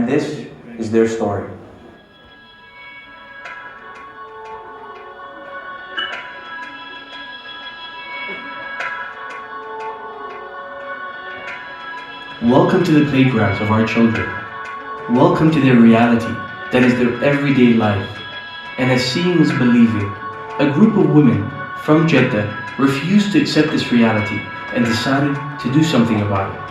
this is their story. Welcome to the playgrounds of our children. Welcome to their reality, that is their everyday life. And as seeing is believing, a group of women from Jeddah refused to accept this reality and decided to do something about it.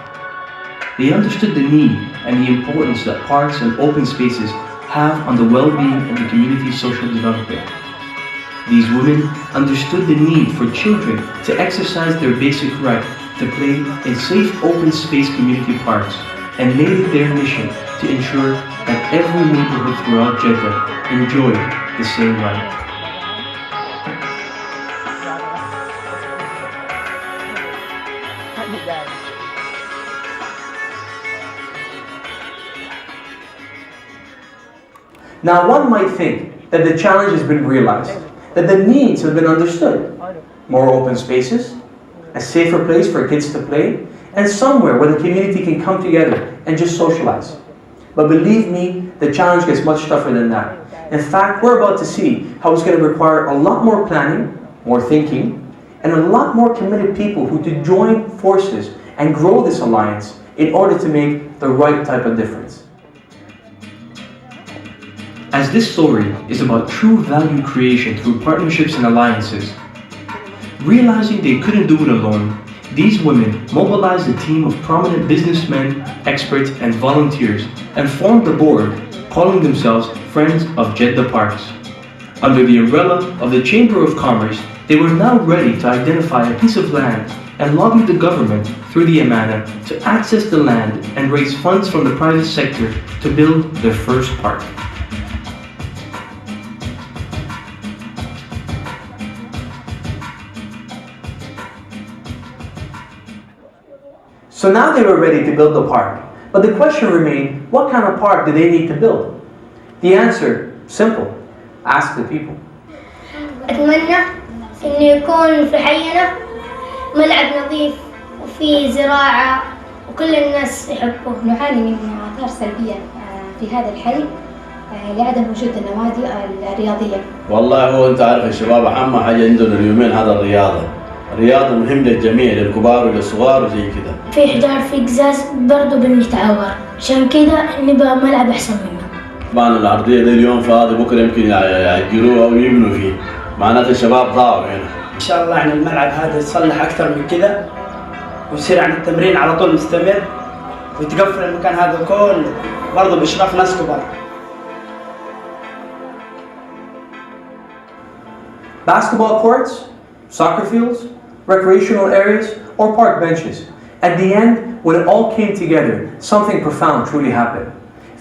They understood the need and the importance that parks and open spaces have on the well-being of the community's social development. These women understood the need for children to exercise their basic right to play in safe open space community parks and made it their mission to ensure that every neighborhood throughout Jeddah enjoyed the same right. Now one might think that the challenge has been realized, that the needs have been understood. More open spaces, a safer place for kids to play, and somewhere where the community can come together and just socialize. But believe me, the challenge gets much tougher than that. In fact, we're about to see how it's going to require a lot more planning, more thinking, and a lot more committed people who to join forces and grow this alliance in order to make the right type of difference. As this story is about true value creation through partnerships and alliances, realizing they couldn't do it alone, these women mobilized a team of prominent businessmen, experts, and volunteers and formed a board calling themselves Friends of Jeddah Parks. Under the umbrella of the Chamber of Commerce, they were now ready to identify a piece of land and lobby the government through the inaniah to access the land and raise funds from the private sector to build their first park. So now they were ready to build the park. But the question remained, what kind of park do they need to build? The answer, simple. Ask the people. أتمنى إنه يكون في حينا ملعب نظيف وفيه زراعة وكل الناس يحبوه. نعاني من آثار سلبية في هذا الحي لعدم وجود النوادي الرياضية. والله هو أنت عارف الشباب أهم حاجة عندنا اليومين هذا الرياضة. الرياضة مهم للجميع للكبار وللصغار وزي كده. في حجار في قزاز برضه بنتعور عشان كده نبغى ملعب أحسن منه. طبعا الأرضية دي اليوم فاضي بكرة يمكن يأجروها أو يبنوا فيه. معناته الشباب ضاعوا هنا. إن شاء الله يعني الملعب هذا يتصلح أكثر من كده ويصير عن التمرين على طول مستمر ويتقفل المكان هذا كله برضه بإشراف ناس كبار. Basketball courts, soccer fields, recreational areas, or park benches. At the end, when it all came together, something profound truly happened.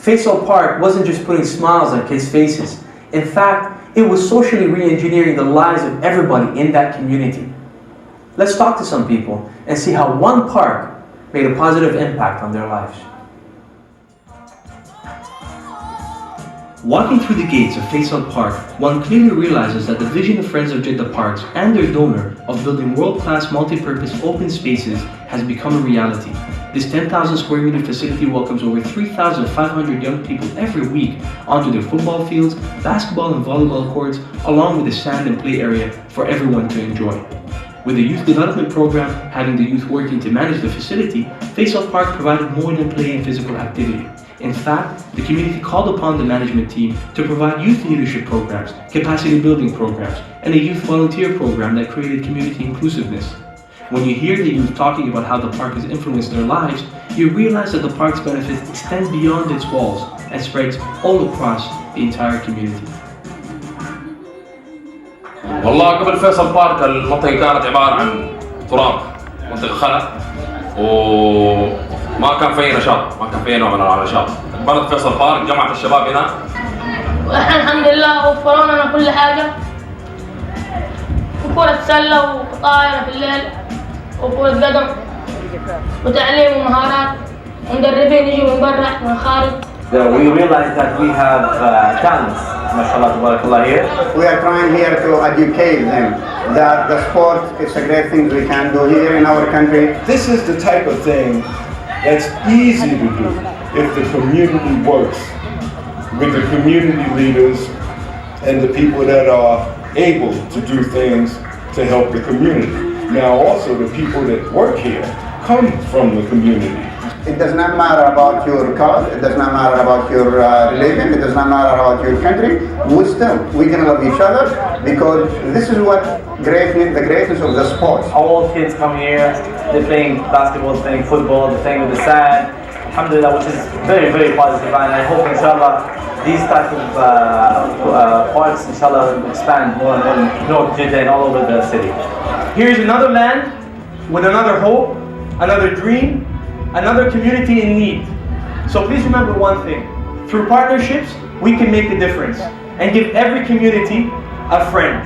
Faisal Park wasn't just putting smiles on kids' faces. In fact, it was socially re-engineering the lives of everybody in that community. Let's talk to some people and see how one park made a positive impact on their lives. Walking through the gates of Faisal Park, one clearly realizes that the vision of Friends of Jeddah Parks and their donor of building world-class multi-purpose open spaces has become a reality. This 10,000 square meter facility welcomes over 3,500 young people every week onto their football fields, basketball and volleyball courts, along with a sand and play area for everyone to enjoy. With the youth development program having the youth working to manage the facility, Faisal Park provided more than play and physical activity. In fact, the community called upon the management team to provide youth leadership programs, capacity building programs, and a youth volunteer program that created community inclusiveness. When you hear the youth talking about how the park has influenced their lives, you realize that the park's benefits extend beyond its walls and spreads all across the entire community. والله قبل فيصل بارك المنطقة كانت عبارة عن تراب، منطقة خلق وما كان فيه نشاط، ما كان فيه نوع من النشاط. بنت فيصل بارك جمعت الشباب هنا. واحنا الحمد لله وفروا لنا كل حاجة. وكرة سلة وطايرة في الليل وكرة قدم وتعليم ومهارات ومدربين يجوا من برا من الخارج. We realize that we have talents, mashallah, tabarakallah here. We are trying here to educate them that the sport is a great thing we can do here in our country. This is the type of thing that's easy to do. if the community works with the community leaders and the people that are able to do things to help the community. Now also the people that work here come from the community. It does not matter about your color, it does not matter about your religion, it does not matter about your country. We're gonna love each other because this is what the greatness of the sport. All kids come here, they're playing basketball, they're playing football, they're playing with the sand. Alhamdulillah, which is very, very positive, and I hope inshallah these type of parks inshallah will expand more and more in North Jeddah and all over the city. Here's another land with another hope, another dream, another community in need. So please remember one thing. Through partnerships, we can make the difference and give every community a friend.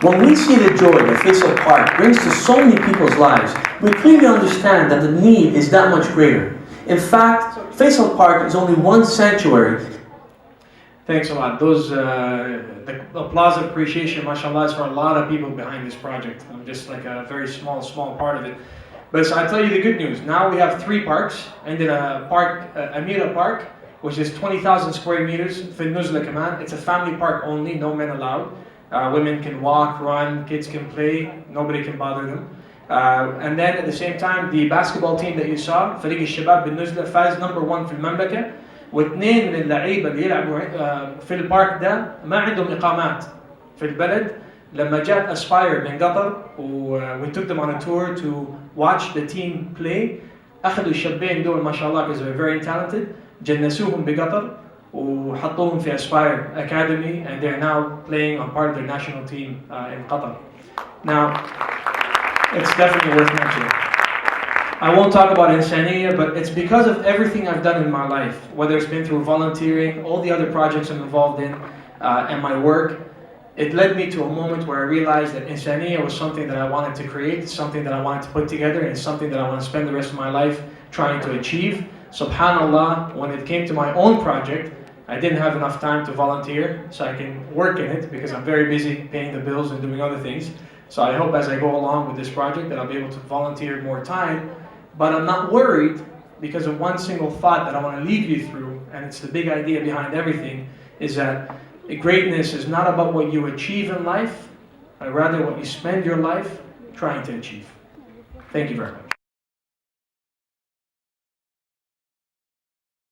When we see the joy that Faisal Park brings to so many people's lives, we clearly understand that the need is that much greater. In fact, Faisal Park is only one sanctuary. Thanks a lot. The applause of appreciation, mashallah, is for a lot of people behind this project. I'm just like a very small part of it. But so I'll tell you the good news. Now we have 3 parks, and then Amira Park, which is 20,000 square meters. It's a family park only, no men allowed. Women can walk, run, kids can play, nobody can bother them. And then at the same time, the basketball team that you saw, فريق الشباب بالنزلة فاز number 1 في المملكة. واثنين من اللعيبه اللي يلعبوا في البارك ده ما عندهم اقامات في البلد. لما جات اسباير من قطر we took them on a tour to watch the team play. اخذوا الشابين دول ما شاء الله because they're very talented, جنسوهم بقطر وحطوهم في Aspire Academy, and they're now playing on part of their national team in Qatar. Now, it's definitely worth mentioning. I won't talk about Insaniah, but it's because of everything I've done in my life, whether it's been through volunteering, all the other projects I'm involved in, and my work. It led me to a moment where I realized that Insaniah was something that I wanted to create, something that I wanted to put together, and something that I want to spend the rest of my life trying to achieve. Subhanallah, when it came to my own project, I didn't have enough time to volunteer, so I can work in it because I'm very busy paying the bills and doing other things. So I hope as I go along with this project that I'll be able to volunteer more time. But I'm not worried because of one single thought that I want to leave you through, and it's the big idea behind everything, is that greatness is not about what you achieve in life, but rather what you spend your life trying to achieve. Thank you very much.